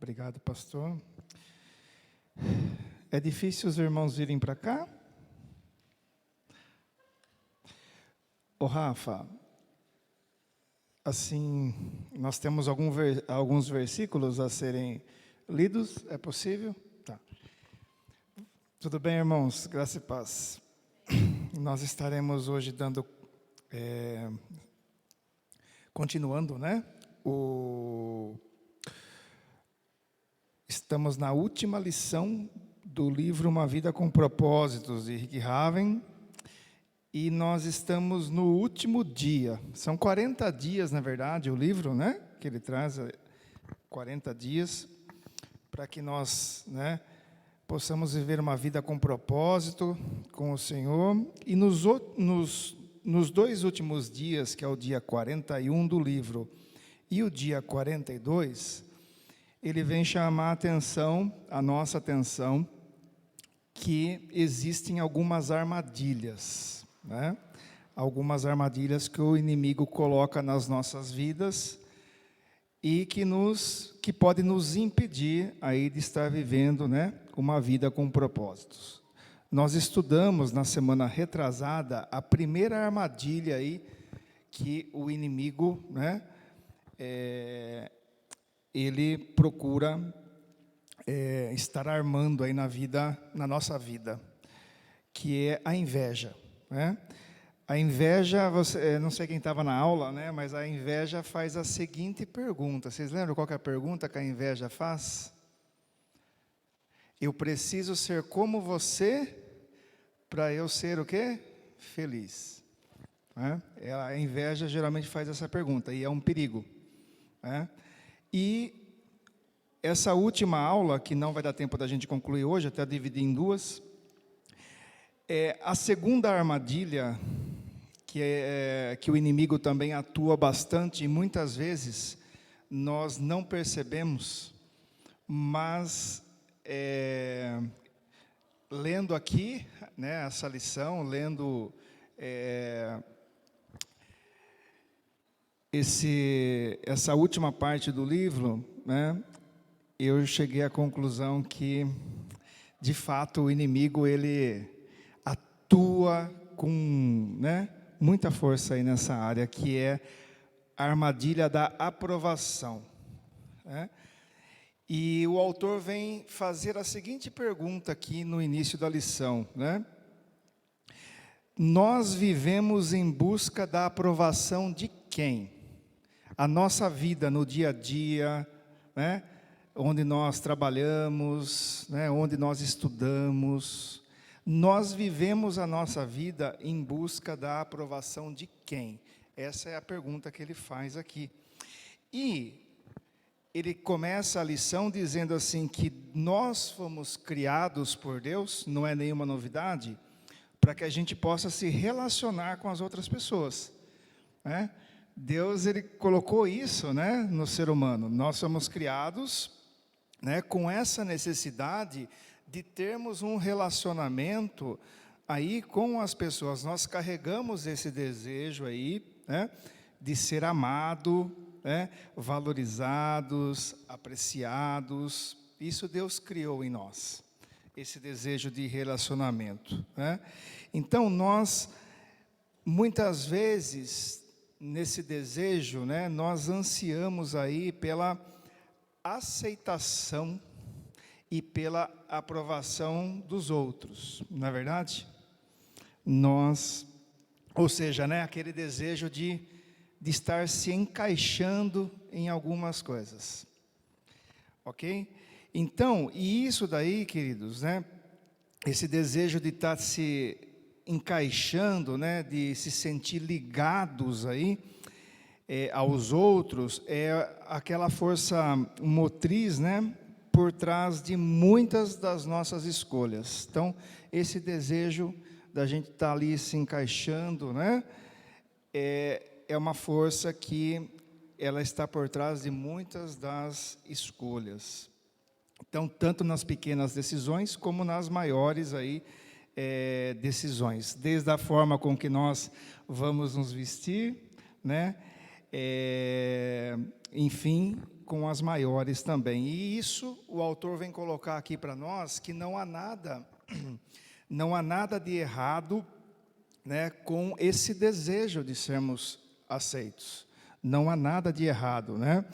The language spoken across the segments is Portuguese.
Obrigado, pastor. É difícil os irmãos virem para cá? Ô, Rafa, assim, nós temos alguns versículos a serem lidos, é possível? Tá. Tudo bem, irmãos? Graça e paz. Nós estaremos hoje continuando, né? Estamos na última lição do livro Uma Vida com Propósitos, de Rick Haven, e nós estamos no último dia. São 40 dias, na verdade, o livro, né? Que ele traz 40 dias para que nós, né, possamos viver uma vida com propósito com o Senhor. E nos dois últimos dias, que é o dia 41 do livro e o dia 42, ele vem chamar a nossa atenção, que existem algumas armadilhas, né? Algumas armadilhas que o inimigo coloca nas nossas vidas e que pode nos impedir aí de estar vivendo, né, uma vida com propósitos. Nós estudamos na semana retrasada a primeira armadilha aí que o inimigo, né, ele procura estar armando aí na nossa vida, que é a inveja, né? A inveja, não sei quem estava na aula, né, mas a inveja faz a seguinte pergunta. Vocês lembram qual que é a pergunta que a inveja faz? Eu preciso ser como você para eu ser o quê? Feliz. Né? A inveja geralmente faz essa pergunta, e é um perigo. Né? E essa última aula, que não vai dar tempo da gente concluir hoje, até dividir em duas, a segunda armadilha, que o inimigo também atua bastante, e muitas vezes nós não percebemos, mas lendo aqui, né, essa lição, lendo essa última parte do livro, né, eu cheguei à conclusão que, de fato, o inimigo ele atua com, né, muita força aí nessa área, que é a armadilha da aprovação. Né? E o autor vem fazer a seguinte pergunta aqui no início da lição, né? Nós vivemos em busca da aprovação de quem? A nossa vida no dia a dia, né? Onde nós trabalhamos, né? Onde nós estudamos, nós vivemos a nossa vida em busca da aprovação de quem? Essa é a pergunta que ele faz aqui. E ele começa a lição dizendo assim, que nós fomos criados por Deus, não é nenhuma novidade, para que a gente possa se relacionar com as outras pessoas. Né? Deus, ele colocou isso, né, no ser humano. Nós somos criados, né, com essa necessidade de termos um relacionamento aí com as pessoas. Nós carregamos esse desejo aí, né, de ser amado, né, valorizados, apreciados. Isso Deus criou em nós, esse desejo de relacionamento. Né? Então, nós, muitas vezes, nesse desejo, né, nós ansiamos aí pela aceitação e pela aprovação dos outros, não é verdade? Ou seja, né, aquele desejo de estar se encaixando em algumas coisas. Ok? Então, e isso daí, queridos, né, esse desejo de estar se encaixando, né, de se sentir ligados aí aos outros, é aquela força motriz, né, por trás de muitas das nossas escolhas. Então, esse desejo da gente estar ali se encaixando, né, é uma força que ela está por trás de muitas das escolhas. Então, tanto nas pequenas decisões, como nas maiores aí, decisões. Desde a forma com que nós vamos nos vestir, né, enfim, com as maiores também. E isso o autor vem colocar aqui para nós, que não há nada de errado, né, com esse desejo de sermos aceitos. Não há nada de errado, né?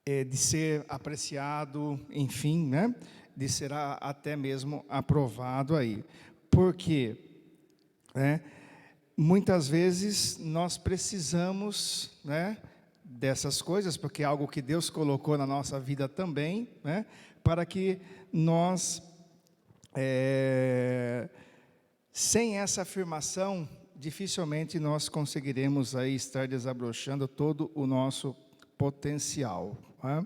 De ser apreciado, enfim, né? De ser até mesmo aprovado aí. Por quê? Muitas vezes nós precisamos, né, dessas coisas, porque é algo que Deus colocou na nossa vida também, né, para que nós, sem essa afirmação, dificilmente nós conseguiremos aí estar desabrochando todo o nosso potencial, né?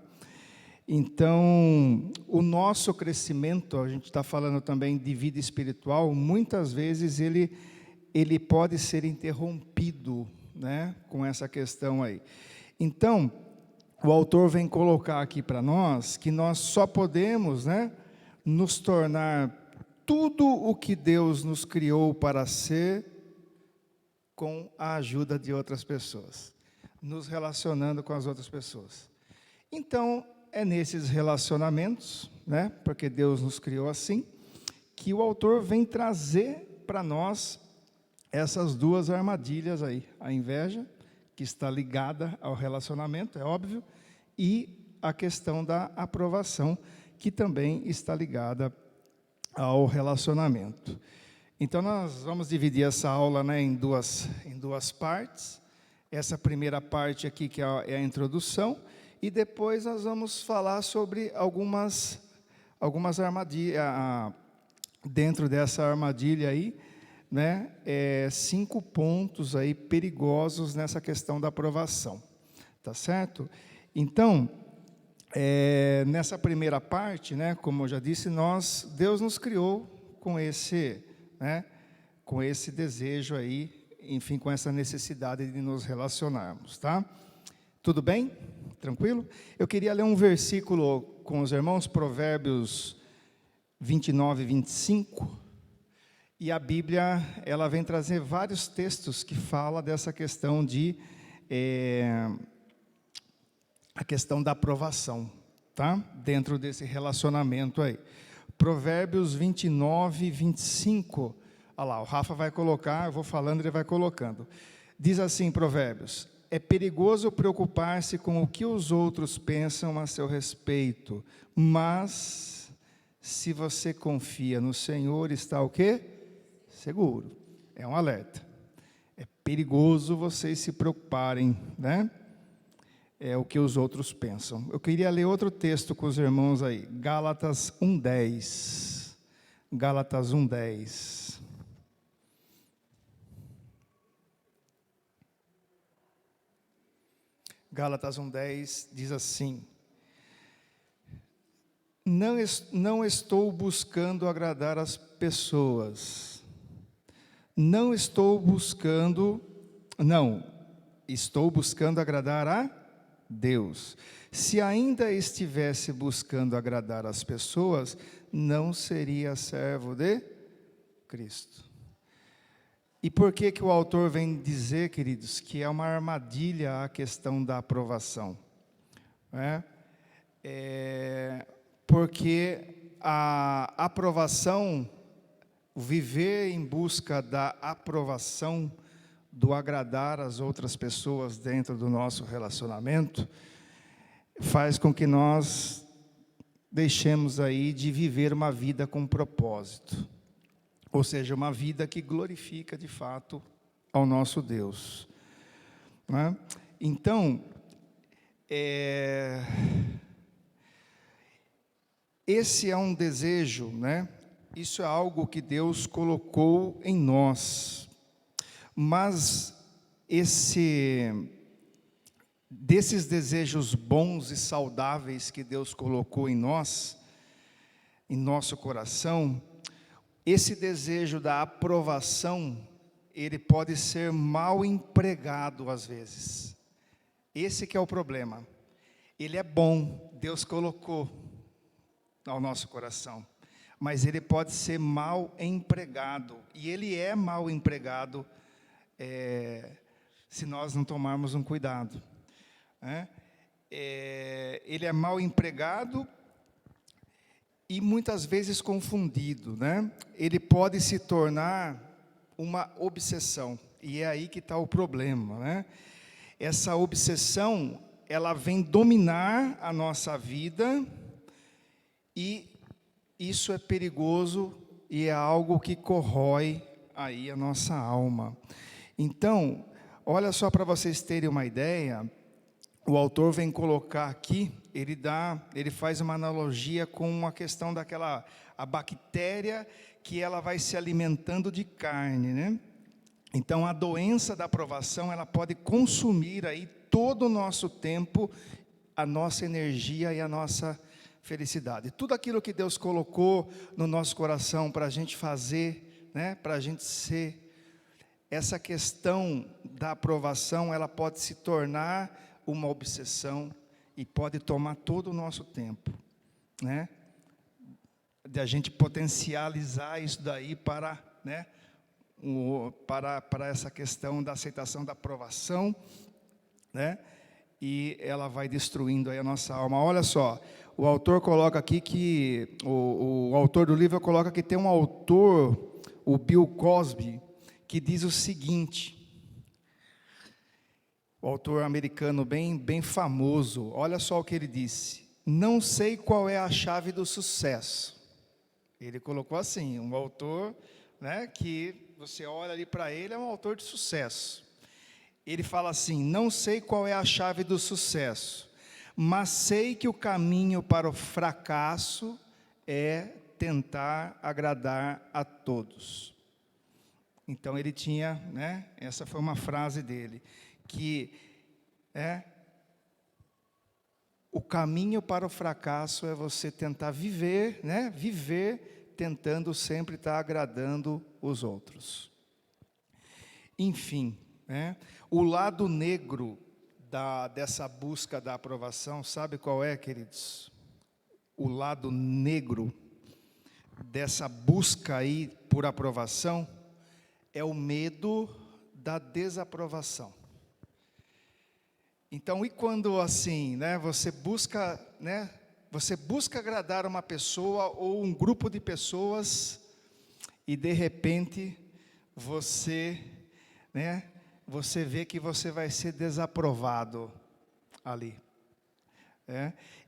Então, o nosso crescimento, a gente está falando também de vida espiritual, muitas vezes ele pode ser interrompido, né, com essa questão aí. Então, o autor vem colocar aqui para nós que nós só podemos, né, nos tornar tudo o que Deus nos criou para ser com a ajuda de outras pessoas, nos relacionando com as outras pessoas. Então, é nesses relacionamentos, né, porque Deus nos criou assim, que o autor vem trazer para nós essas duas armadilhas aí, a inveja, que está ligada ao relacionamento, é óbvio, e a questão da aprovação, que também está ligada ao relacionamento. Então, nós vamos dividir essa aula, né, em duas partes. Essa primeira parte aqui, que é a introdução, e depois nós vamos falar sobre algumas armadilhas, dentro dessa armadilha aí, né, 5 pontos aí perigosos nessa questão da aprovação, tá certo? Então, nessa primeira parte, né, como eu já disse, Deus nos criou com esse, né, com esse desejo aí, enfim, com essa necessidade de nos relacionarmos, tá? Tudo bem? Tranquilo? Eu queria ler um versículo com os irmãos, Provérbios 29 e 25, e a Bíblia, ela vem trazer vários textos que falam dessa questão a questão da aprovação, tá? Dentro desse relacionamento aí. Provérbios 29 e 25, olha lá, o Rafa vai colocar, eu vou falando, ele vai colocando. Diz assim, Provérbios: é perigoso preocupar-se com o que os outros pensam a seu respeito, mas se você confia no Senhor, está o quê? Seguro. É um alerta. É perigoso vocês se preocuparem, né? É o que os outros pensam. Eu queria ler outro texto com os irmãos aí, Gálatas 1:10. Gálatas 1:10. Gálatas 1:10 diz assim: não estou buscando agradar as pessoas, estou buscando agradar a Deus. Se ainda estivesse buscando agradar as pessoas, não seria servo de Cristo. E por que o autor vem dizer, queridos, que é uma armadilha a questão da aprovação? Porque a aprovação, viver em busca da aprovação, do agradar as outras pessoas dentro do nosso relacionamento, faz com que nós deixemos aí de viver uma vida com propósito. Ou seja, uma vida que glorifica de fato ao nosso Deus, né? Então, esse é um desejo, né? Isso é algo que Deus colocou em nós. Mas desses desejos bons e saudáveis que Deus colocou em nós, em nosso coração, esse desejo da aprovação, ele pode ser mal empregado às vezes. Esse que é o problema. Ele é bom, Deus colocou ao nosso coração, mas ele pode ser mal empregado, e ele é mal empregado se nós não tomarmos um cuidado. né? Ele é mal empregado e muitas vezes confundido, né? Ele pode se tornar uma obsessão, e é aí que está o problema, né? Essa obsessão, ela vem dominar a nossa vida, e isso é perigoso e é algo que corrói aí a nossa alma. Então, olha só, para vocês terem uma ideia, o autor vem colocar aqui, ele faz uma analogia com a questão a bactéria que ela vai se alimentando de carne, né? Então, a doença da provação, ela pode consumir aí todo o nosso tempo, a nossa energia e a nossa felicidade. Tudo aquilo que Deus colocou no nosso coração para a gente fazer, né? Para a gente ser, essa questão da aprovação, ela pode se tornar uma obsessão e pode tomar todo o nosso tempo, né? De a gente potencializar isso daí para, né? Para essa questão da aceitação da aprovação, né? E ela vai destruindo aí a nossa alma. Olha só, o autor coloca aqui que, o autor do livro coloca que tem um autor, o Bill Cosby, que diz o seguinte, o autor americano bem famoso, olha só o que ele disse: não sei qual é a chave do sucesso. Ele colocou assim, um autor, né, que você olha ali para ele, é um autor de sucesso. Ele fala assim: não sei qual é a chave do sucesso, mas sei que o caminho para o fracasso é tentar agradar a todos. Então ele tinha, né, essa foi uma frase dele, que o caminho para o fracasso é você tentar viver, né, viver tentando sempre estar agradando os outros. Enfim, né, o lado negro dessa busca da aprovação, sabe qual é, queridos? O lado negro dessa busca aí por aprovação é o medo da desaprovação. Então, e quando assim, né, você busca agradar uma pessoa ou um grupo de pessoas e de repente você vê que você vai ser desaprovado ali.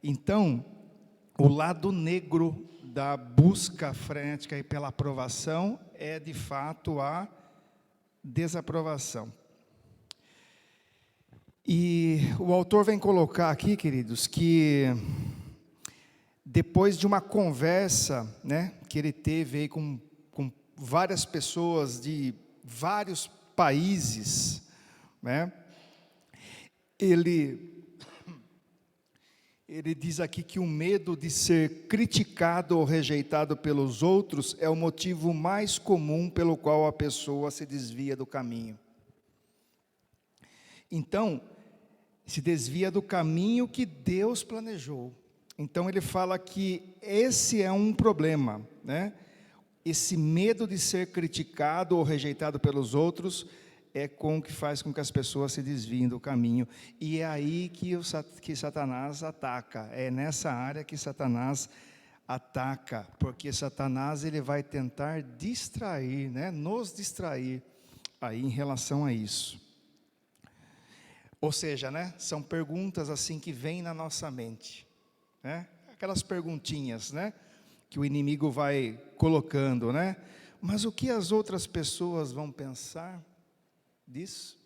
Então, o lado negro da busca frenética aí pela aprovação é de fato a desaprovação. E o autor vem colocar aqui, queridos, que depois de uma conversa, né, que ele teve aí com várias pessoas de vários países, né, ele diz aqui que o medo de ser criticado ou rejeitado pelos outros é o motivo mais comum pelo qual a pessoa se desvia do caminho. Então, se desvia do caminho que Deus planejou. Então ele fala que esse é um problema, né? Esse medo de ser criticado ou rejeitado pelos outros é com que faz com que as pessoas se desviem do caminho. E é aí que Satanás ataca. É nessa área que Satanás ataca, porque Satanás ele vai tentar distrair, né? Nos distrair aí em relação a isso. Ou seja, né, são perguntas assim que vêm na nossa mente, né? Aquelas perguntinhas, né, que o inimigo vai colocando, né? Mas o que as outras pessoas vão pensar disso?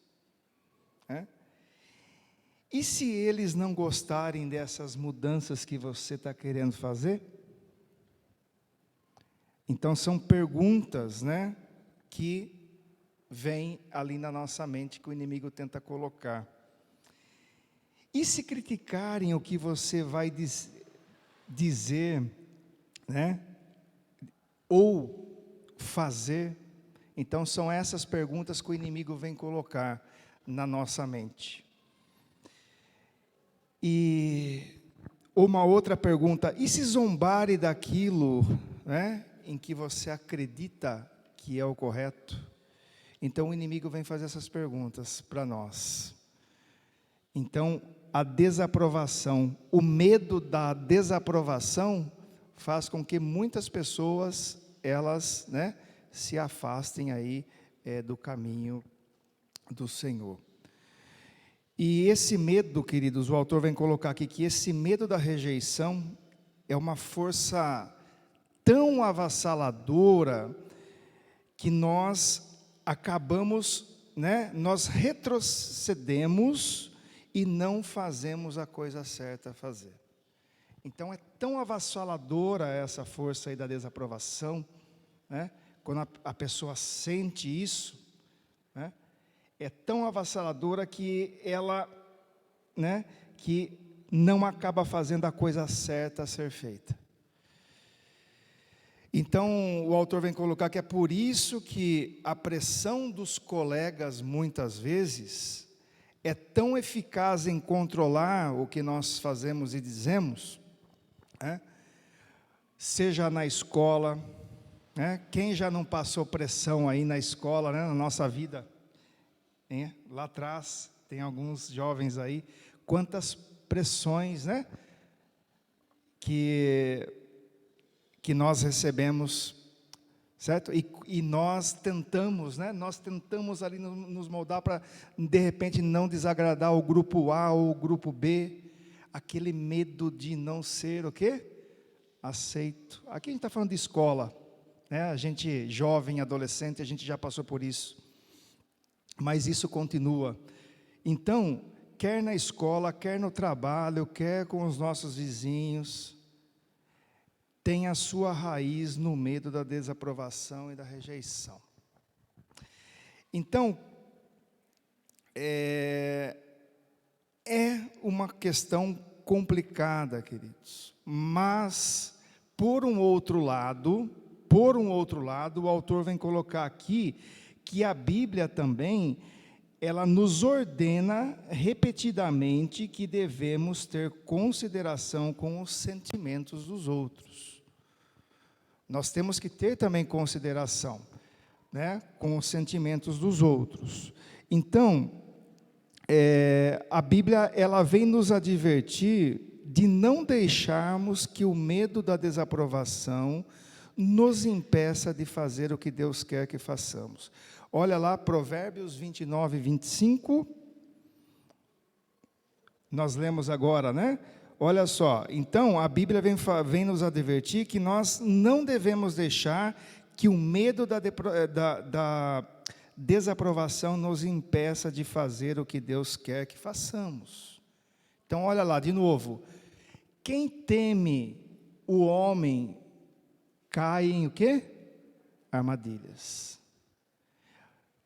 E se eles não gostarem dessas mudanças que você está querendo fazer? Então são perguntas, né, que vêm ali na nossa mente que o inimigo tenta colocar. E se criticarem o que você vai dizer, né, ou fazer? Então são essas perguntas que o inimigo vem colocar na nossa mente. E uma outra pergunta: e se zombarem daquilo, né, em que você acredita que é o correto? Então o inimigo vem fazer essas perguntas para nós. Então a desaprovação. O medo da desaprovação faz com que muitas pessoas, elas, né, se afastem aí do caminho do Senhor. E esse medo, queridos, o autor vem colocar aqui, que esse medo da rejeição é uma força tão avassaladora, que nós acabamos, né, nós retrocedemos e não fazemos a coisa certa a fazer. Então é tão avassaladora essa força aí da desaprovação, né, quando a pessoa sente isso, né, é tão avassaladora que ela, né, que não acaba fazendo a coisa certa a ser feita. Então, o autor vem colocar que é por isso que a pressão dos colegas, muitas vezes, é tão eficaz em controlar o que nós fazemos e dizemos, né? Seja na escola, né? Quem já não passou pressão aí na escola, né? Na nossa vida, hein? Lá atrás, tem alguns jovens aí, quantas pressões, né? Que nós recebemos, certo? E nós tentamos, né? Nós tentamos ali nos moldar para, de repente, não desagradar o grupo A ou o grupo B, aquele medo de não ser o quê? Aceito. Aqui a gente está falando de escola, né? A gente, jovem, adolescente, a gente já passou por isso, mas isso continua. Então, quer na escola, quer no trabalho, quer com os nossos vizinhos, tem a sua raiz no medo da desaprovação e da rejeição. Então, é uma questão complicada, queridos, mas, por um outro lado, o autor vem colocar aqui, que a Bíblia também, ela nos ordena repetidamente que devemos ter consideração com os sentimentos dos outros. Nós temos que ter também consideração, né, com os sentimentos dos outros. Então, a Bíblia, ela vem nos advertir de não deixarmos que o medo da desaprovação nos impeça de fazer o que Deus quer que façamos. Olha lá, Provérbios 29, 25. Nós lemos agora, né? Olha só, então a Bíblia vem nos advertir que nós não devemos deixar que o medo da desaprovação nos impeça de fazer o que Deus quer que façamos. Então, olha lá, de novo. Quem teme o homem cai em o quê? Armadilhas.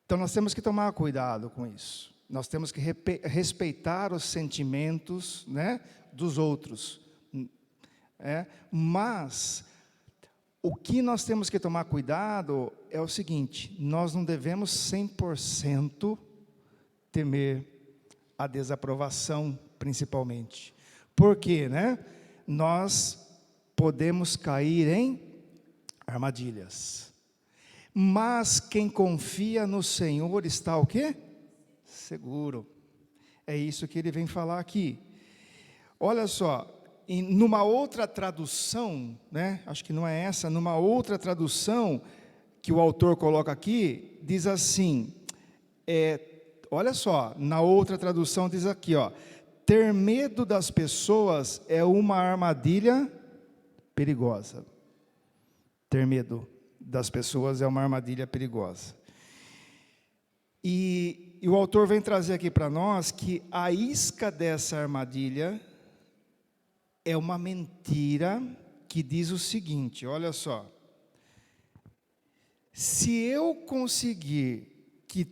Então, nós temos que tomar cuidado com isso. Nós temos que respeitar os sentimentos, né, dos outros. Mas, o que nós temos que tomar cuidado é o seguinte: nós não devemos 100% temer a desaprovação, principalmente. Por quê, né? Nós podemos cair em armadilhas. Mas quem confia no Senhor está o quê? Seguro. É isso que ele vem falar aqui. Olha só, numa outra tradução, né, acho que não é essa, numa outra tradução que o autor coloca aqui, diz assim, olha só, na outra tradução diz aqui, ó, ter medo das pessoas é uma armadilha perigosa. Ter medo das pessoas é uma armadilha perigosa. E o autor vem trazer aqui para nós que a isca dessa armadilha é uma mentira que diz o seguinte, olha só: se eu conseguir que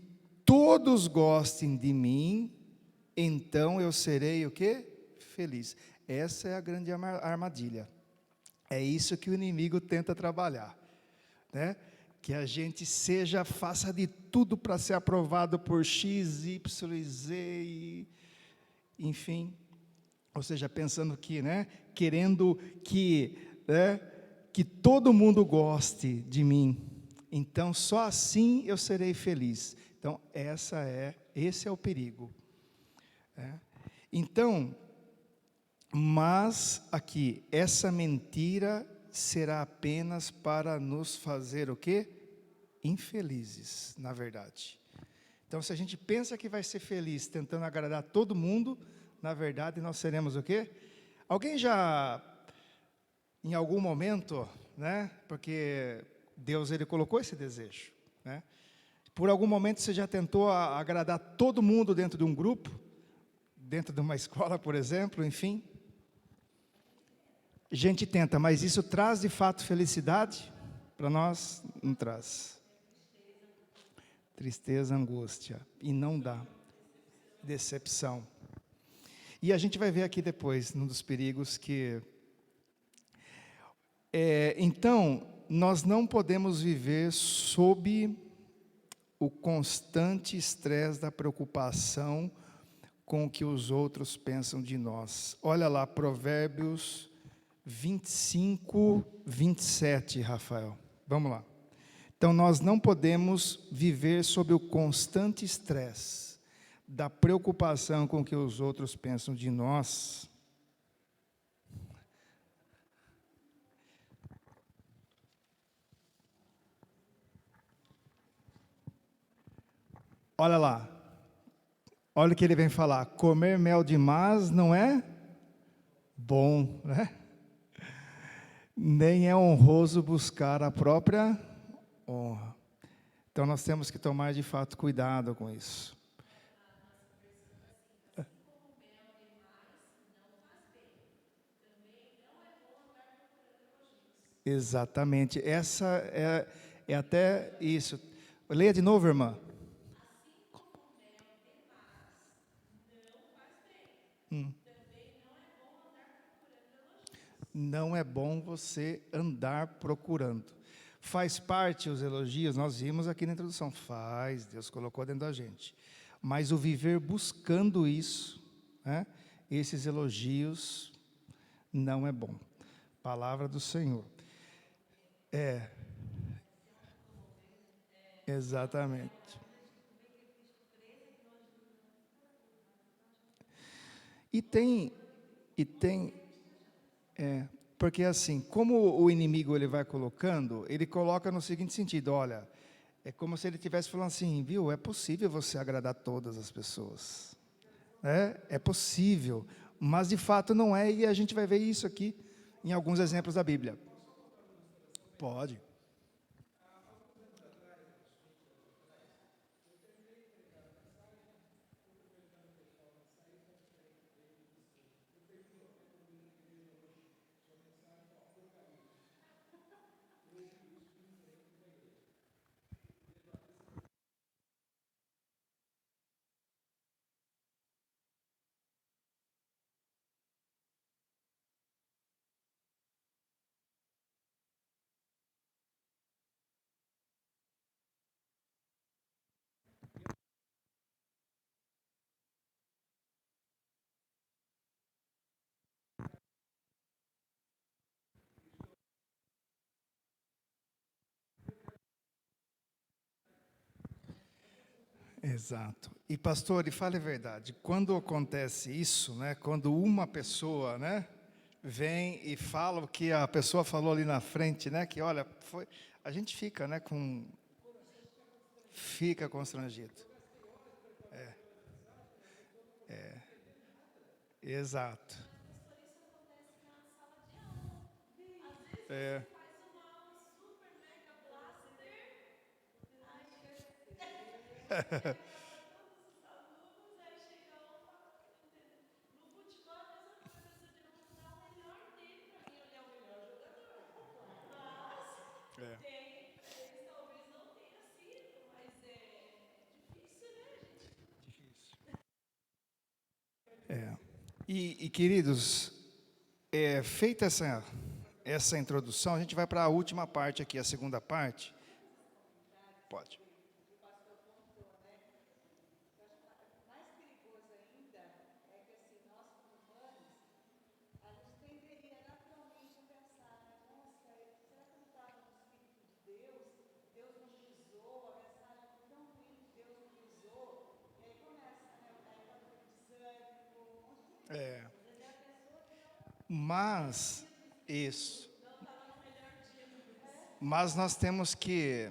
todos gostem de mim, então eu serei o quê? Feliz. Essa é a grande armadilha. É isso que o inimigo tenta trabalhar, né? Que a gente faça de tudo para ser aprovado por X, Y, Z, enfim. Ou seja, pensando que, né, querendo que, né, que todo mundo goste de mim. Então, só assim eu serei feliz. Então, esse é o perigo. Então, mas aqui, essa mentira será apenas para nos fazer o quê? Infelizes, na verdade. Então, se a gente pensa que vai ser feliz tentando agradar todo mundo, na verdade nós seremos o quê? Alguém já, em algum momento, né? Porque Deus ele colocou esse desejo, né? Por algum momento você já tentou agradar todo mundo dentro de um grupo, dentro de uma escola, por exemplo, enfim? A gente tenta, mas isso traz de fato felicidade? Para nós, não traz. Tristeza, angústia, e não dá. Decepção. E a gente vai ver aqui depois, num dos perigos que... então, nós não podemos viver sob o constante estresse da preocupação com o que os outros pensam de nós. Olha lá, Provérbios 25, 27, Rafael. Vamos lá. Então, nós não podemos viver sob o constante estresse da preocupação com o que os outros pensam de nós. Olha lá. Olha o que ele vem falar. Comer mel demais não é bom, né? Nem é honroso buscar a própria honra. Então, nós temos que tomar, de fato, cuidado com isso. Exatamente. Essa é até isso. Leia de novo, irmã. Não é bom você andar procurando. Faz parte os elogios, nós vimos aqui na introdução, faz, Deus colocou dentro da gente. Mas o viver buscando isso, né, esses elogios, não é bom. Palavra do Senhor. Exatamente. E tem, e tem, porque assim, como o inimigo ele vai colocando, ele coloca no seguinte sentido, olha, é como se ele estivesse falando assim, viu, é possível você agradar todas as pessoas. É possível, mas de fato não é, e a gente vai ver isso aqui em alguns exemplos da Bíblia. Pode. Exato. E pastor, e fale a verdade, quando acontece isso, né, quando uma pessoa, né, vem e fala o que a pessoa falou ali na frente, né, que olha, foi, a gente fica, né, fica constrangido. Exato. Queridos, feita essa introdução, a gente vai para a última parte aqui, a segunda parte. Pode. Mas, isso. Mas nós temos que,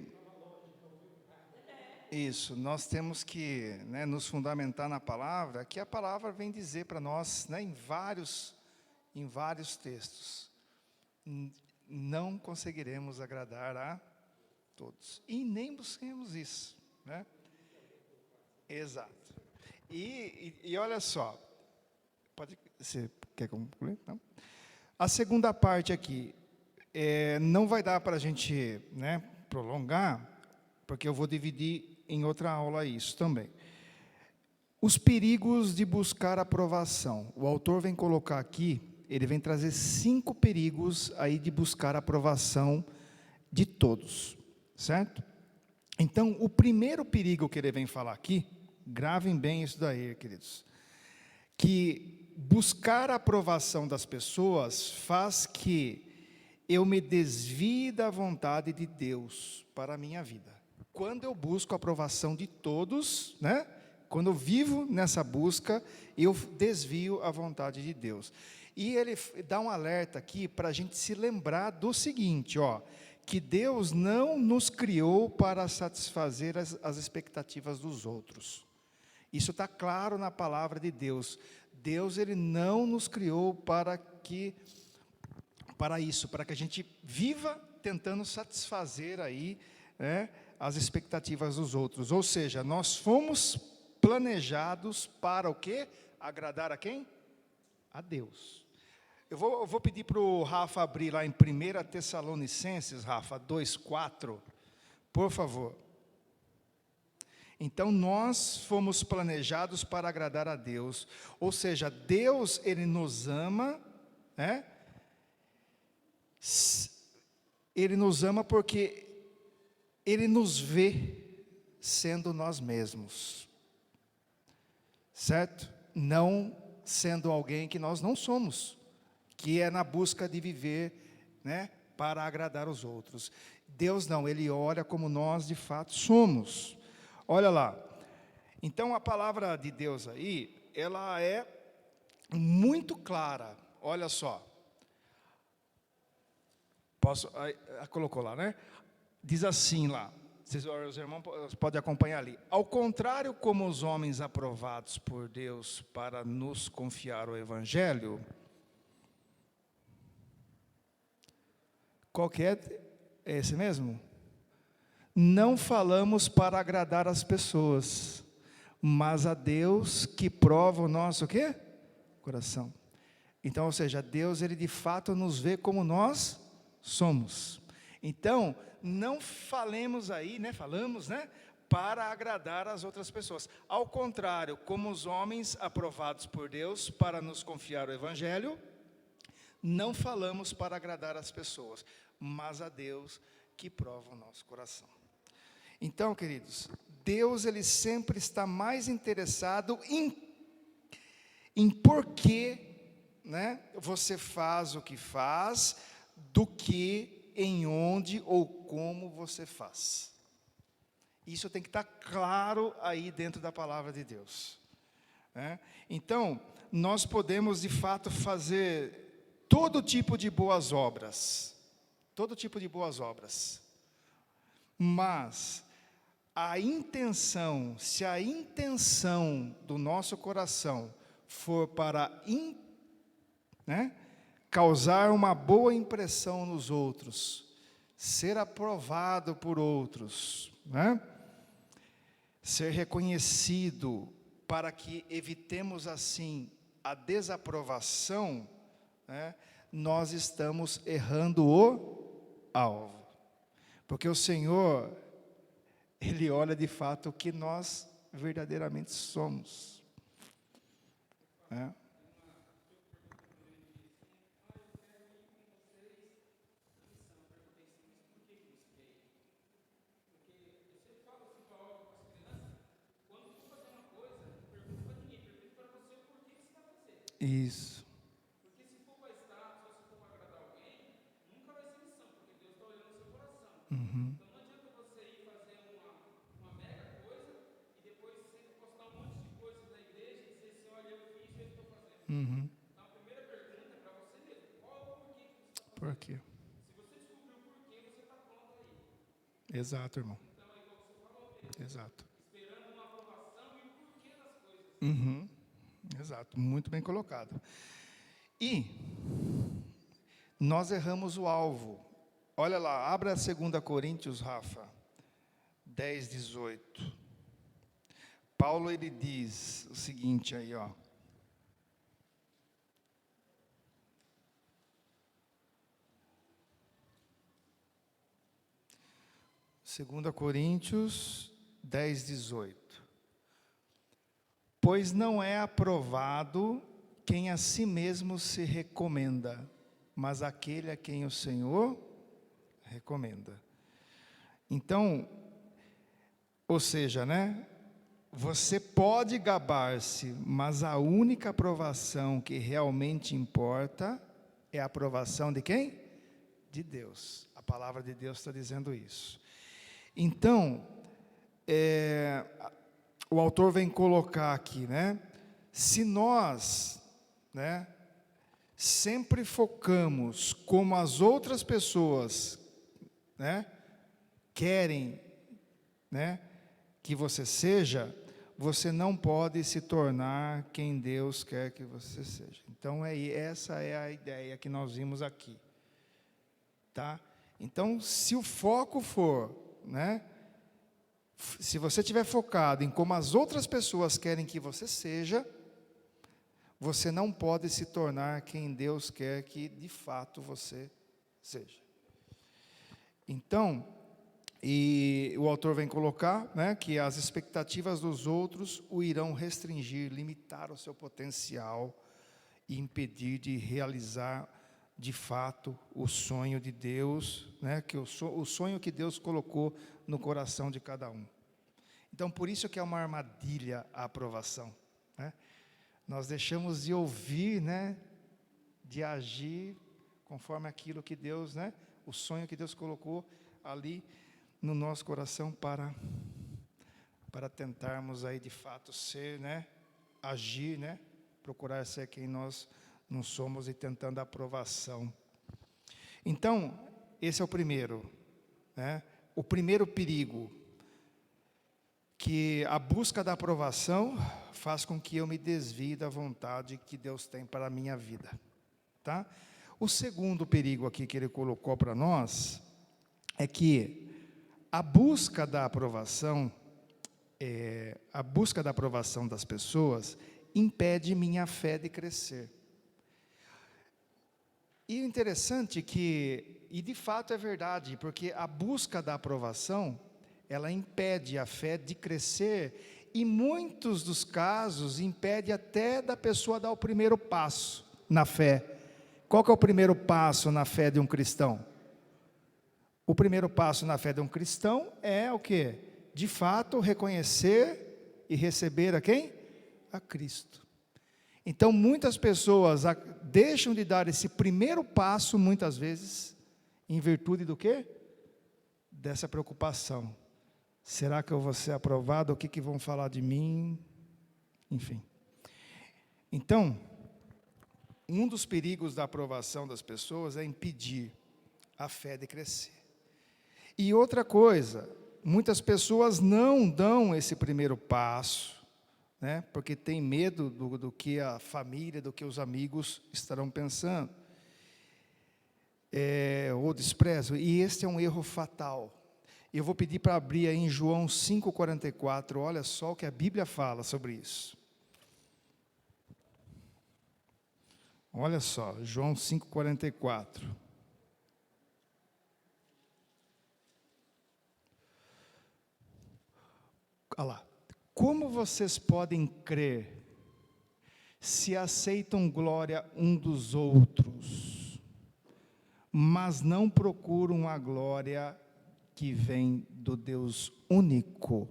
nós temos que, né, nos fundamentar na palavra, que a palavra vem dizer para nós, né, em vários textos, não conseguiremos agradar a todos. E nem busquemos isso, né? Exato. E olha só, você quer concluir? Não? A segunda parte aqui, não vai dar para a gente, né, prolongar, porque eu vou dividir em outra aula isso também. Os perigos de buscar aprovação. O autor vem colocar aqui, ele vem trazer 5 perigos aí de buscar aprovação de todos, certo? Então, o primeiro perigo que ele vem falar aqui, gravem bem isso daí, queridos, que buscar a aprovação das pessoas faz que eu me desvie da vontade de Deus para a minha vida. Quando eu busco a aprovação de todos, né? Quando eu vivo nessa busca, eu desvio a vontade de Deus. E ele dá um alerta aqui para a gente se lembrar do seguinte, ó, que Deus não nos criou para satisfazer as expectativas dos outros. Isso está claro na palavra de Deus. Deus, ele não nos criou para isso, para que a gente viva tentando satisfazer aí, né, as expectativas dos outros. Ou seja, nós fomos planejados para o quê? Agradar a quem? A Deus. Eu vou pedir para o Rafa abrir lá em 1 Tessalonicenses, Rafa, 2:4, por favor. Então, nós fomos planejados para agradar a Deus, ou seja, Deus, ele nos ama, né? Ele nos ama porque ele nos vê sendo nós mesmos, certo? Não sendo alguém que nós não somos, que é na busca de viver, né, para agradar os outros. Deus não, ele olha como nós de fato somos. Olha lá, então a palavra de Deus aí, ela é muito clara, olha só. Colocou lá, né? Diz assim lá, os irmãos podem acompanhar ali. Ao contrário, como os homens aprovados por Deus para nos confiar o Evangelho, qual que é esse mesmo? Não falamos para agradar as pessoas, mas a Deus que prova o nosso o quê? Coração. Então, ou seja, Deus, ele de fato nos vê como nós somos. Então, não falemos aí, né, falamos, né, para agradar as outras pessoas. Ao contrário, como os homens aprovados por Deus para nos confiar o Evangelho, não falamos para agradar as pessoas, mas a Deus que prova o nosso coração. Então, queridos, Deus, ele sempre está mais interessado em por que, né, você faz o que faz, do que em onde ou como você faz. Isso tem que estar claro aí dentro da palavra de Deus, né? Então, nós podemos de fato fazer todo tipo de boas obras, mas se a intenção do nosso coração for para causar uma boa impressão nos outros, ser aprovado por outros, né? Ser reconhecido, para que evitemos assim a desaprovação, né? Nós estamos errando o alvo, porque o Senhor, ele olha de fato o que nós verdadeiramente somos, né? Isso. Uhum. Uhum. aqui. Exato, irmão. Exato. Uhum. Exato, muito bem colocado. E nós erramos o alvo. Olha lá, abra 2 Coríntios, Rafa, 10, 18. Paulo, ele diz o seguinte aí, ó. Segunda Coríntios 10, 18. Pois não é aprovado quem a si mesmo se recomenda, mas aquele a quem o Senhor recomenda. Então, ou seja, né? Você pode gabar-se, mas a única aprovação que realmente importa é a aprovação de quem? De Deus. A palavra de Deus está dizendo isso. Então, o autor vem colocar aqui, né? Se nós, né, sempre focamos como as outras pessoas, né, querem, né, que você seja, você não pode se tornar quem Deus quer que você seja. Então, essa é a ideia que nós vimos aqui. Tá? Então, se o foco for, né, se você estiver focado em como as outras pessoas querem que você seja, você não pode se tornar quem Deus quer que de fato você seja. Então, e o autor vem colocar, né, que as expectativas dos outros o irão restringir, limitar o seu potencial e impedir de realizar de fato o sonho de Deus, né, que o sonho que Deus colocou no coração de cada um. Então, por isso que é uma armadilha a aprovação, né? Nós deixamos de ouvir, né, de agir conforme aquilo que Deus, né, o sonho que Deus colocou ali no nosso coração para tentarmos aí de fato ser, né, agir, né, procurar ser quem nós não somos e tentando a aprovação. Então, esse é o primeiro, né, o primeiro perigo, que a busca da aprovação faz com que eu me desvie da vontade que Deus tem para a minha vida, tá? O segundo perigo aqui que ele colocou para nós é que a busca da aprovação das pessoas impede minha fé de crescer. E o interessante e de fato é verdade, porque a busca da aprovação, ela impede a fé de crescer, e em muitos dos casos impede até da pessoa dar o primeiro passo na fé. Qual que é o primeiro passo na fé de um cristão? O primeiro passo na fé de um cristão é o quê? De fato, reconhecer e receber a quem? A Cristo. Então, muitas pessoas deixam de dar esse primeiro passo, muitas vezes, em virtude do quê? Dessa preocupação. Será que eu vou ser aprovado? O que vão falar de mim? Enfim. Então, um dos perigos da aprovação das pessoas é impedir a fé de crescer. E outra coisa, muitas pessoas não dão esse primeiro passo, né, porque tem medo do que a família, do que os amigos estarão pensando, ou desprezam, e este é um erro fatal. Eu vou pedir para abrir aí em João 5,44, olha só o que a Bíblia fala sobre isso. Olha só, João 5,44. Olha lá. Como vocês podem crer se aceitam glória um dos outros, mas não procuram a glória que vem do Deus único?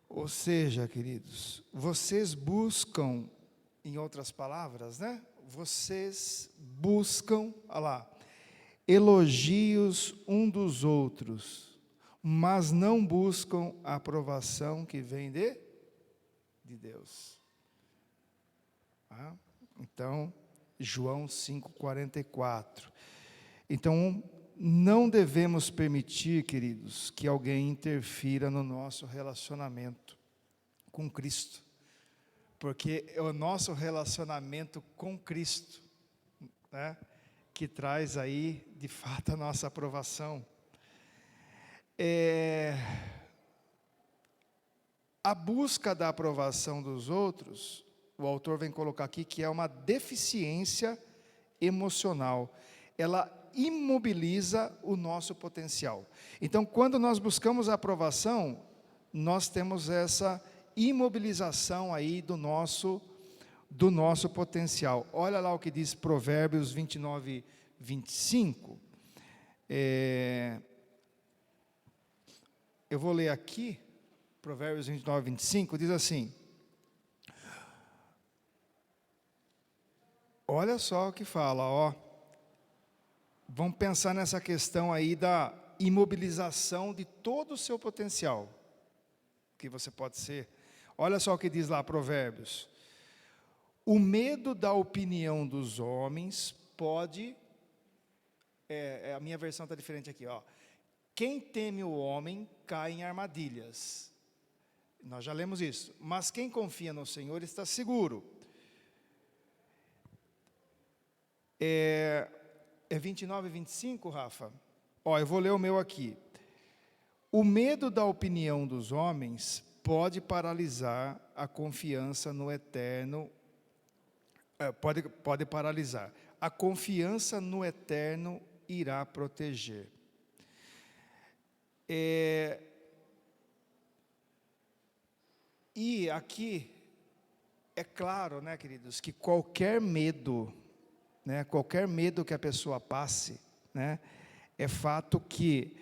Ou seja, queridos, vocês buscam, em outras palavras, né? Vocês buscam, olha lá, elogios um dos outros, mas não buscam a aprovação que vem de Deus. Então, João 5,44. Então, não devemos permitir, queridos, que alguém interfira no nosso relacionamento com Cristo, porque é o nosso relacionamento com Cristo, né, que traz aí, de fato, a nossa aprovação. A busca da aprovação dos outros, o autor vem colocar aqui que é uma deficiência emocional. Ela imobiliza o nosso potencial. Então, quando nós buscamos a aprovação, nós temos essa imobilização aí do nosso potencial. Olha lá o que diz Provérbios 29, 25. Eu vou ler aqui, Provérbios 29, 25, diz assim: olha só o que fala, ó. Vamos pensar nessa questão aí da imobilização de todo o seu potencial, que você pode ser. Olha só o que diz lá Provérbios: o medo da opinião dos homens pode, a minha versão está diferente aqui, ó. Quem teme o homem cai em armadilhas. Nós já lemos isso. Mas quem confia no Senhor está seguro. É 29 e 25, Rafa? Ó, eu vou ler o meu aqui. O medo da opinião dos homens pode paralisar a confiança no eterno. Pode paralisar. A confiança no eterno irá proteger. E aqui, é claro, né, queridos, que qualquer medo, né, qualquer medo que a pessoa passe, né, é fato que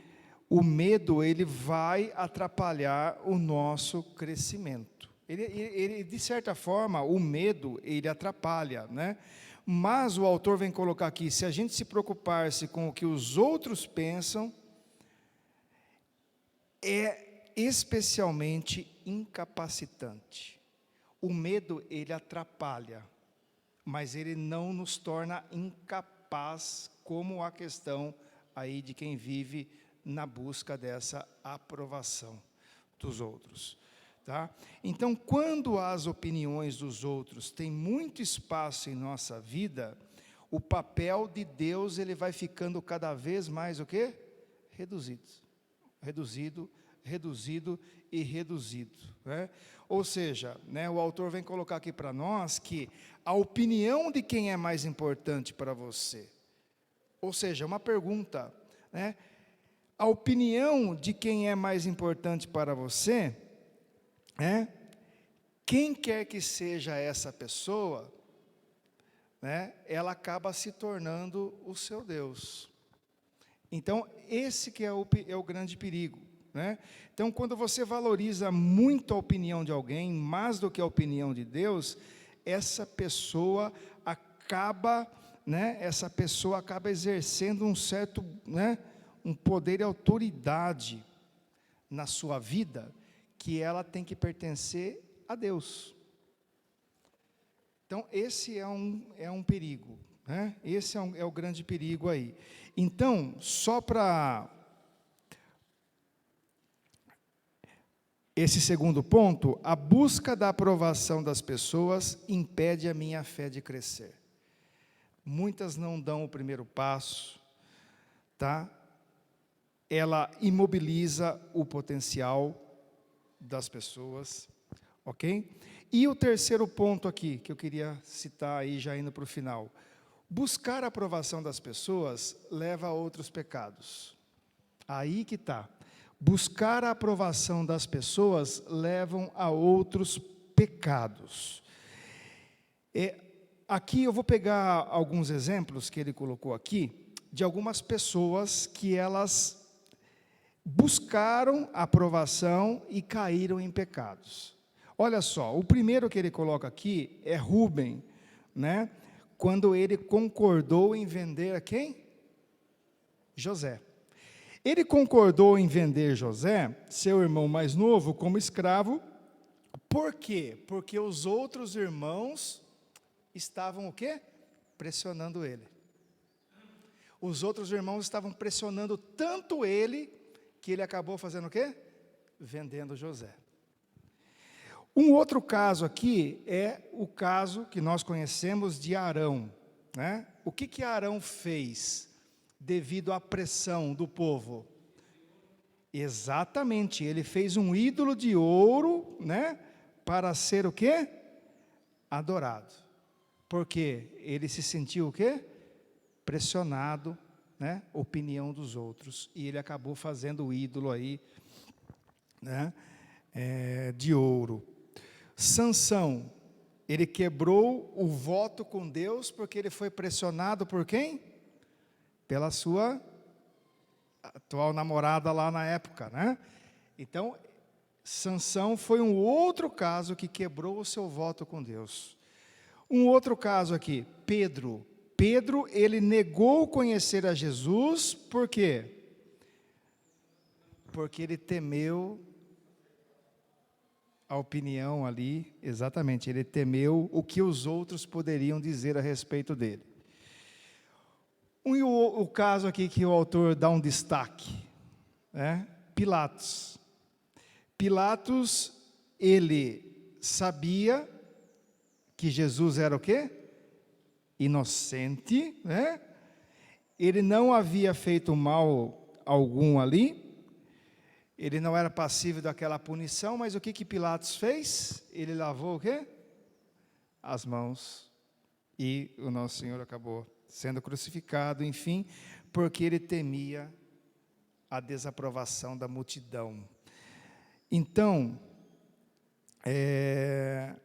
o medo, ele vai atrapalhar o nosso crescimento. Ele, de certa forma, o medo, ele atrapalha, né? Mas o autor vem colocar aqui, se a gente se preocupar-se com o que os outros pensam, é especialmente incapacitante. O medo, ele atrapalha, mas ele não nos torna incapaz, como a questão aí de quem vive na busca dessa aprovação dos outros, tá? Então, quando as opiniões dos outros têm muito espaço em nossa vida, o papel de Deus, ele vai ficando cada vez mais o quê? Reduzido, né? Ou seja, né, o autor vem colocar aqui para nós que a opinião de quem é mais importante para você, ou seja, uma pergunta, né? A opinião de quem é mais importante para você, né? Quem quer que seja essa pessoa, né, ela acaba se tornando o seu Deus. Então, esse que é o grande perigo, né? Então, quando você valoriza muito a opinião de alguém, mais do que a opinião de Deus, essa pessoa acaba, né, exercendo um certo, né, um poder e autoridade na sua vida, que ela tem que pertencer a Deus. Então, esse é um perigo, né? Esse é o grande perigo aí. Então, só para esse segundo ponto, a busca da aprovação das pessoas impede a minha fé de crescer. Muitas não dão o primeiro passo, tá? Ela imobiliza o potencial das pessoas, ok? E o terceiro ponto aqui, que eu queria citar aí, já indo para o final. Buscar a aprovação das pessoas leva a outros pecados. Aí que está. Buscar a aprovação das pessoas levam a outros pecados. Aqui eu vou pegar alguns exemplos que ele colocou aqui, de algumas pessoas que elas buscaram aprovação e caíram em pecados. Olha só, o primeiro que ele coloca aqui é Rúben, né? Quando ele concordou em vender a quem? José. Ele concordou em vender José, seu irmão mais novo, como escravo. Por quê? Porque os outros irmãos estavam o quê? pressionando ele. Os outros irmãos estavam pressionando tanto ele, que ele acabou fazendo o quê? Vendendo José. Um outro caso aqui é o caso que nós conhecemos de Arão, né? O que Arão fez devido à pressão do povo? Exatamente, ele fez um ídolo de ouro, né? Para ser o quê? Adorado. Porque ele se sentiu o quê? Pressionado, né? Opinião dos outros. E ele acabou fazendo o ídolo aí, né? De ouro. Sansão, ele quebrou o voto com Deus porque ele foi pressionado por quem? Pela sua atual namorada lá na época, né? Então, Sansão foi um outro caso que quebrou o seu voto com Deus. Um outro caso aqui, Pedro. Pedro, ele negou conhecer a Jesus, por quê? Porque ele temeu a opinião ali, exatamente, ele temeu o que os outros poderiam dizer a respeito dele. O caso aqui que o autor dá um destaque, né? Pilatos. Pilatos, ele sabia que Jesus era o quê? Inocente, né? Ele não havia feito mal algum ali, ele não era passível daquela punição, mas o que Pilatos fez? Ele lavou o quê? As mãos, e o nosso Senhor acabou sendo crucificado, enfim, porque ele temia a desaprovação da multidão. Então,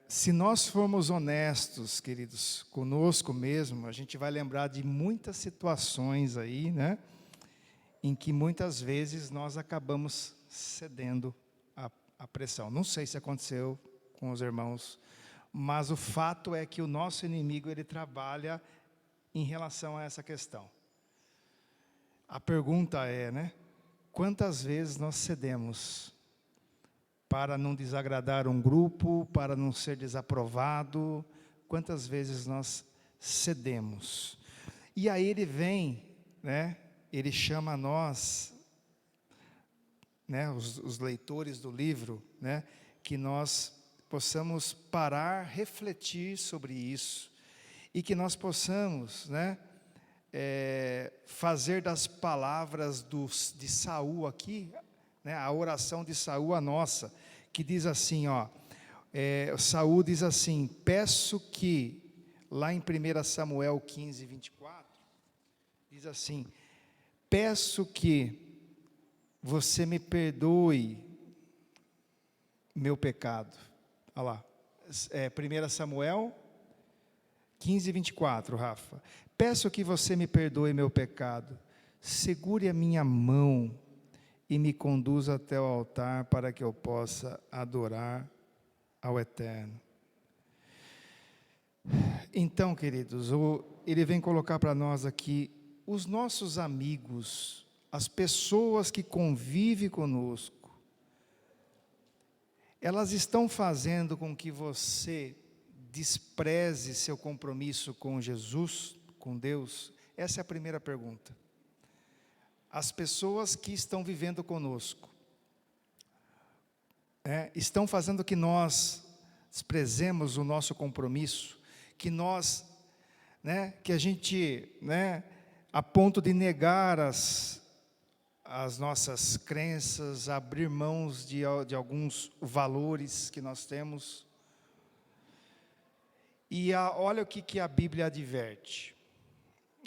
se nós formos honestos, queridos, conosco mesmo, a gente vai lembrar de muitas situações aí, né, em que muitas vezes nós acabamos cedendo à pressão. Não sei se aconteceu com os irmãos, mas o fato é que o nosso inimigo, ele trabalha em relação a essa questão. A pergunta é, né, quantas vezes nós cedemos para não desagradar um grupo, para não ser desaprovado? Quantas vezes nós cedemos? E aí ele vem, né, ele chama nós, né, os leitores do livro, né, que nós possamos parar, refletir sobre isso, e que nós possamos, né, fazer das palavras de Saul aqui, né, a oração de Saul a nossa, que diz assim, Saul diz assim: peço que, lá em 1 Samuel 15, 24, diz assim: peço que você me perdoe meu pecado. Olha lá, 1 Samuel 15, 24, Rafa. Peço que você me perdoe meu pecado, segure a minha mão e me conduza até o altar para que eu possa adorar ao Eterno. Então, queridos, ele vem colocar para nós aqui, os nossos amigos, as pessoas que convivem conosco, elas estão fazendo com que você despreze seu compromisso com Jesus, com Deus? Essa é a primeira pergunta. As pessoas que estão vivendo conosco, estão fazendo que nós desprezemos o nosso compromisso, que nós, que a gente, a ponto de negar as nossas crenças, abrir mãos de alguns valores que nós temos. E olha o que a Bíblia adverte.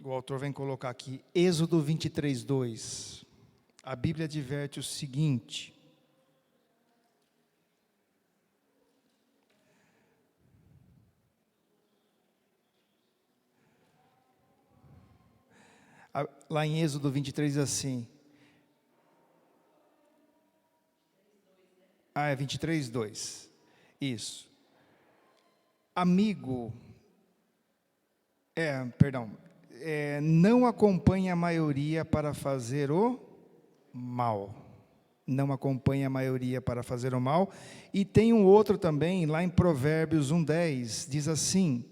O autor vem colocar aqui, Êxodo 23, 2. A Bíblia adverte o seguinte: lá em Êxodo 23 assim. É 23, 2. Isso. Amigo, não acompanhe a maioria para fazer o mal. Não acompanhe a maioria para fazer o mal. E tem um outro também, lá em Provérbios 1:10, diz assim,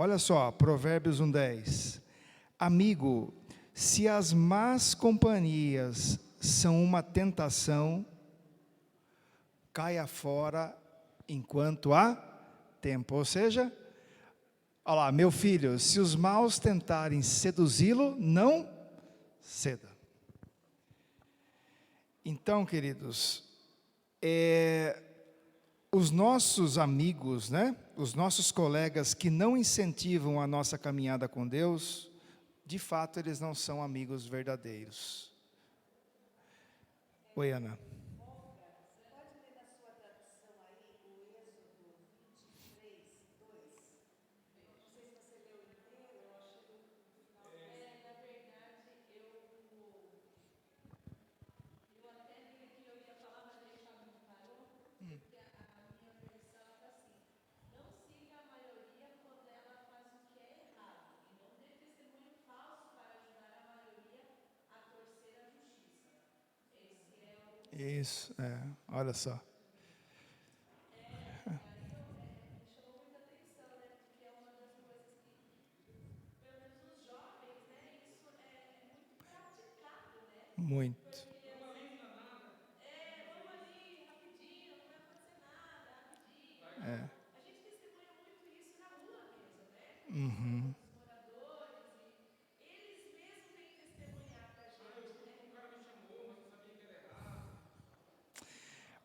Olha só, Provérbios 1:10. Amigo, se as más companhias são uma tentação, caia fora enquanto há tempo. Ou seja, olha lá, meu filho, se os maus tentarem seduzi-lo, não ceda. Então, queridos, os nossos amigos, né? Os nossos colegas que não incentivam a nossa caminhada com Deus, de fato, eles não são amigos verdadeiros. Oi, Ana. Isso, olha só. Muito. Uhum.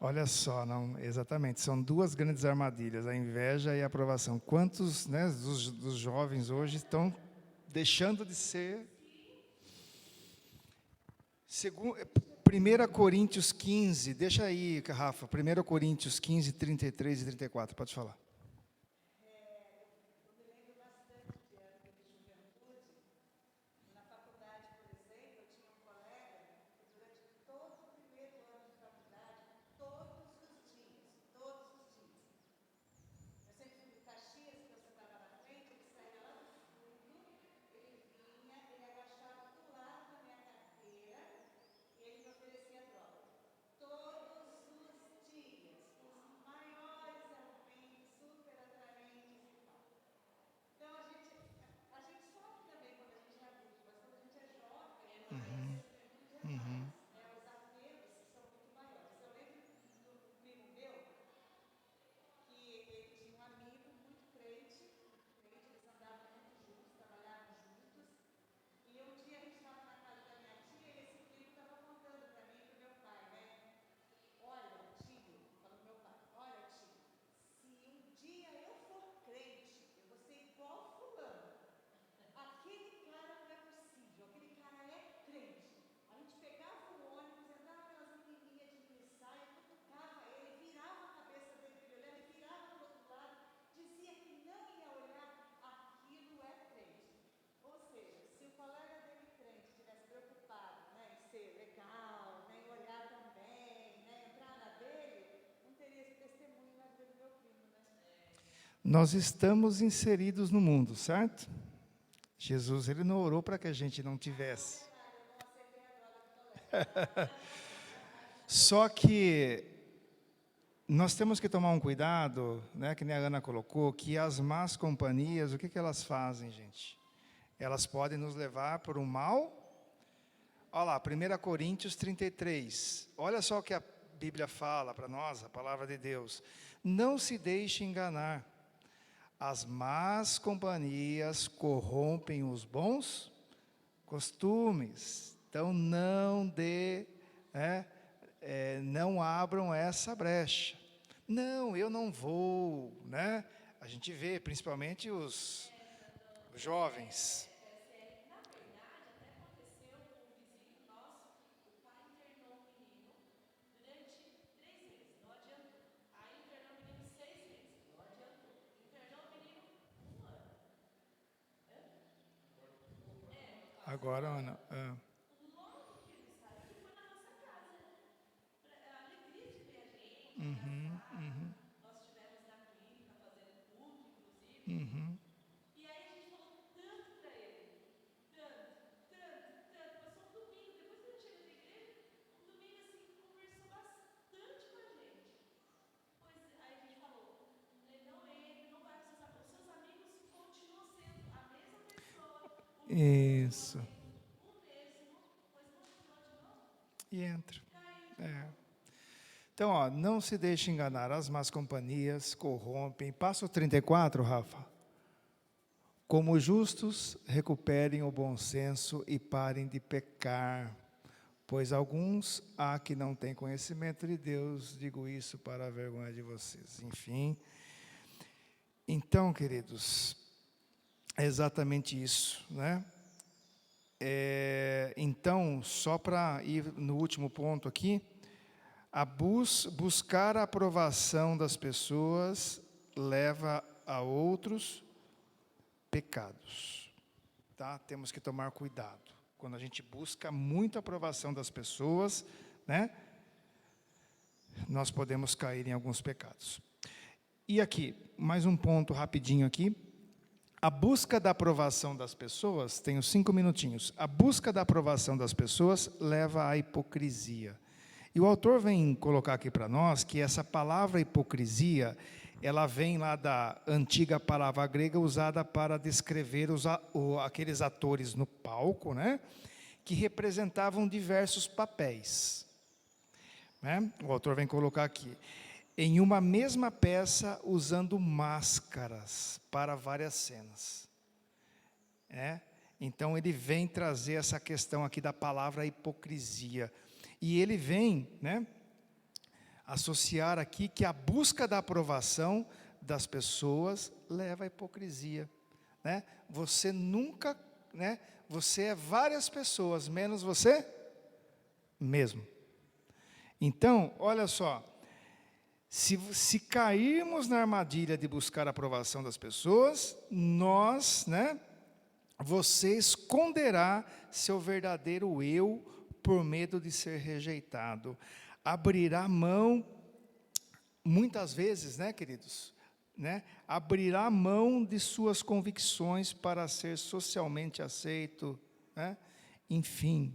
Olha só, não, exatamente, são duas grandes armadilhas, a inveja e a aprovação. Quantos, né, dos jovens hoje estão deixando de ser... 1 Coríntios 15, deixa aí, Rafa, 1 Coríntios 15, 33 e 34, pode falar. Nós estamos inseridos no mundo, certo? Jesus, ele não orou para que a gente não tivesse. Só que nós temos que tomar um cuidado, né, que nem a Ana colocou, que as más companhias, o que elas fazem, gente? Elas podem nos levar por um mal. Olha lá, 1 Coríntios 33. Olha só o que a Bíblia fala para nós, a palavra de Deus. Não se deixe enganar. As más companhias corrompem os bons costumes. Então, não abram essa brecha. Não, eu não vou, né? A gente vê, principalmente os jovens. Agora, Ana. Isso. E entra. Então, ó, não se deixe enganar, as más companhias corrompem. Passa o 34, Rafa. Como justos, recuperem o bom senso e parem de pecar, pois alguns há que não têm conhecimento de Deus, digo isso para a vergonha de vocês. Enfim, então, queridos, é exatamente isso, né? Então, só para ir no último ponto aqui, buscar a aprovação das pessoas leva a outros pecados, tá? Temos que tomar cuidado. Quando a gente busca muito a aprovação das pessoas, né? Nós podemos cair em alguns pecados. E aqui, mais um ponto rapidinho aqui. A busca da aprovação das pessoas, tenho 5 minutinhos. A busca da aprovação das pessoas leva à hipocrisia. E o autor vem colocar aqui para nós que essa palavra hipocrisia, ela vem lá da antiga palavra grega usada para descrever aqueles atores no palco, né, que representavam diversos papéis. Né? O autor vem colocar aqui, em uma mesma peça usando máscaras para várias cenas. Então ele vem trazer essa questão aqui da palavra hipocrisia. E ele vem, né, associar aqui que a busca da aprovação das pessoas leva à hipocrisia. Né? Você nunca, né, você é várias pessoas, menos você mesmo. Então, olha só, se cairmos na armadilha de buscar a aprovação das pessoas, você esconderá seu verdadeiro eu por medo de ser rejeitado. Abrirá mão, muitas vezes, né, queridos? Abrirá mão de suas convicções para ser socialmente aceito, né? Enfim.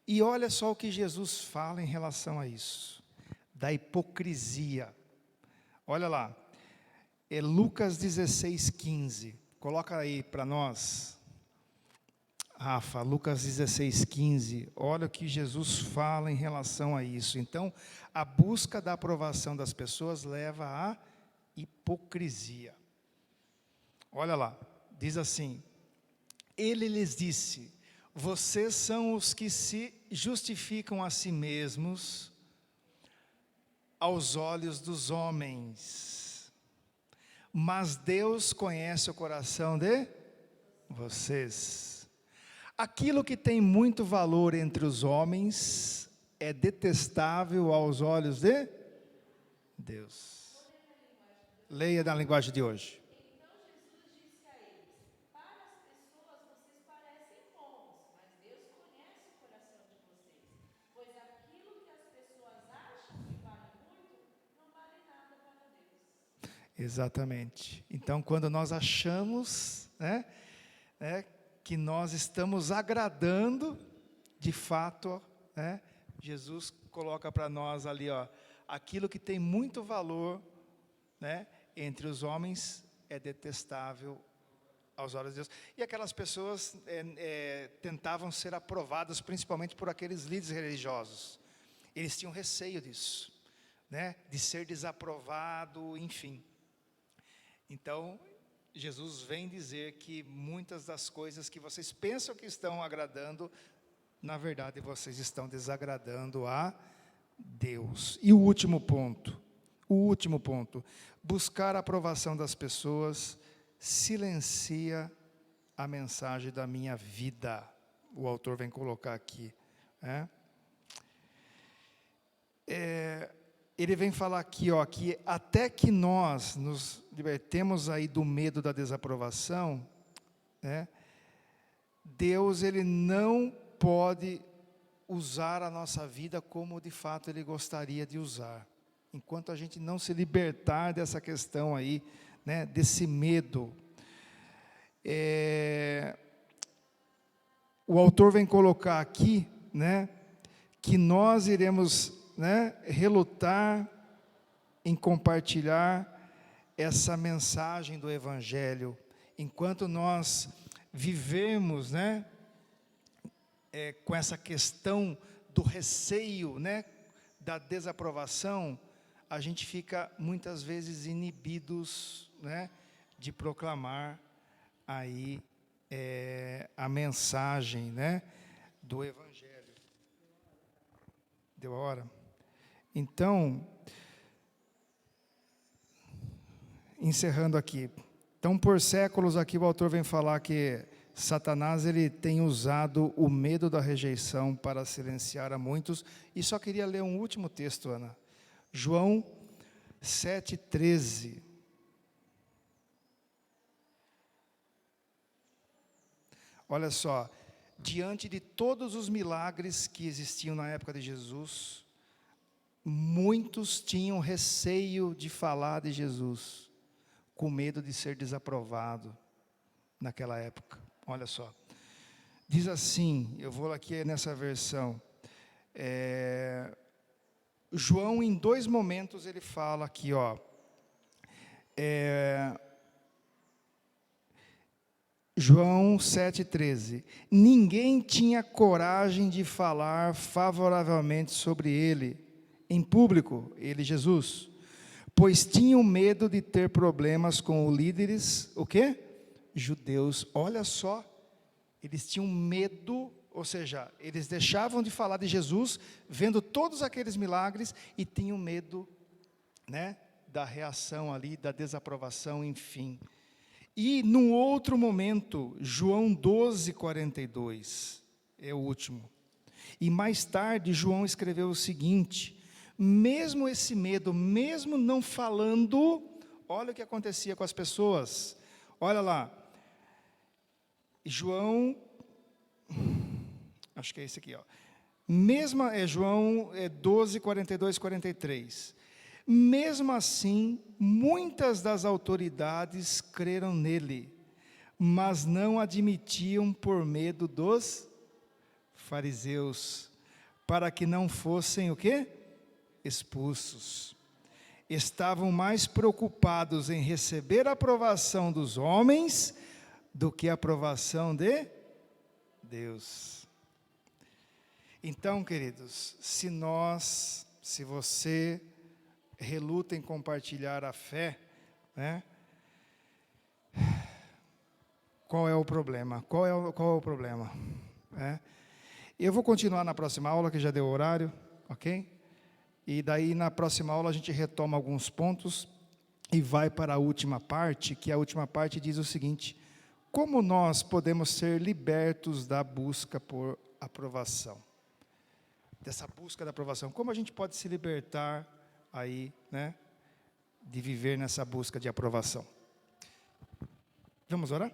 E olha só o que Jesus fala em relação a isso, da hipocrisia. Olha lá, é Lucas 16:15. Coloca aí para nós, Rafa, Lucas 16:15. Olha o que Jesus fala em relação a isso. Então, a busca da aprovação das pessoas leva à hipocrisia. Olha lá, diz assim: ele lhes disse: vocês são os que se justificam a si mesmos aos olhos dos homens, mas Deus conhece o coração de vocês. Aquilo que tem muito valor entre os homens é detestável aos olhos de Deus. Leia na linguagem de hoje. Exatamente. Então, quando nós achamos, que nós estamos agradando, de fato, Jesus coloca para nós ali, aquilo que tem muito valor, entre os homens é detestável aos olhos de Deus. E aquelas pessoas tentavam ser aprovadas, principalmente por aqueles líderes religiosos. Eles tinham receio disso, de ser desaprovado, enfim. Então, Jesus vem dizer que muitas das coisas que vocês pensam que estão agradando, na verdade vocês estão desagradando a Deus. E o último ponto, buscar a aprovação das pessoas silencia a mensagem da minha vida. O autor vem colocar aqui. Ele vem falar aqui, que até que nós nos libertemos aí do medo da desaprovação, Deus, ele não pode usar a nossa vida como de fato ele gostaria de usar. Enquanto a gente não se libertar dessa questão aí, desse medo. O autor vem colocar aqui, que nós iremos relutar em compartilhar essa mensagem do Evangelho, enquanto nós vivermos, né, com essa questão do receio, né, da desaprovação, a gente fica muitas vezes inibidos, né, de proclamar aí a mensagem, né, do Evangelho. Deu a hora? Então, encerrando aqui. Então, por séculos aqui o autor vem falar que Satanás ele tem usado o medo da rejeição para silenciar a muitos. E só queria ler um último texto, Ana. João 7,13. Olha só, diante de todos os milagres que existiam na época de Jesus, muitos tinham receio de falar de Jesus, com medo de ser desaprovado naquela época. Olha só, diz assim, eu vou aqui nessa versão, João em 2 momentos ele fala aqui, ó, João 7,13, ninguém tinha coragem de falar favoravelmente sobre ele, em público, ele, Jesus, pois tinham medo de ter problemas com os líderes, o quê? Judeus. Olha só, eles tinham medo, ou seja, eles deixavam de falar de Jesus, vendo todos aqueles milagres, e tinham medo, né, da reação ali, da desaprovação, enfim. E, num outro momento, João 12:42, é o último. E mais tarde, João escreveu o seguinte, mesmo esse medo, mesmo não falando, olha o que acontecia com as pessoas. Olha lá, João, acho que é esse aqui, ó. João 12, 42, 43. Mesmo assim, muitas das autoridades creram nele, mas não admitiam por medo dos fariseus, para que não fossem o quê? Expulsos. Estavam mais preocupados em receber a aprovação dos homens do que a aprovação de Deus. Então, queridos, se você reluta em compartilhar a fé, né? Qual é o problema? Qual é o problema? Eu vou continuar na próxima aula, que já deu horário, ok? E daí, na próxima aula, a gente retoma alguns pontos e vai para a última parte, que a última parte diz o seguinte, como nós podemos ser libertos da busca por aprovação? Dessa busca da aprovação, como a gente pode se libertar aí, né, de viver nessa busca de aprovação? Vamos orar?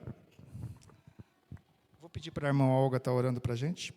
Vou pedir para a irmã Olga estar orando para a gente.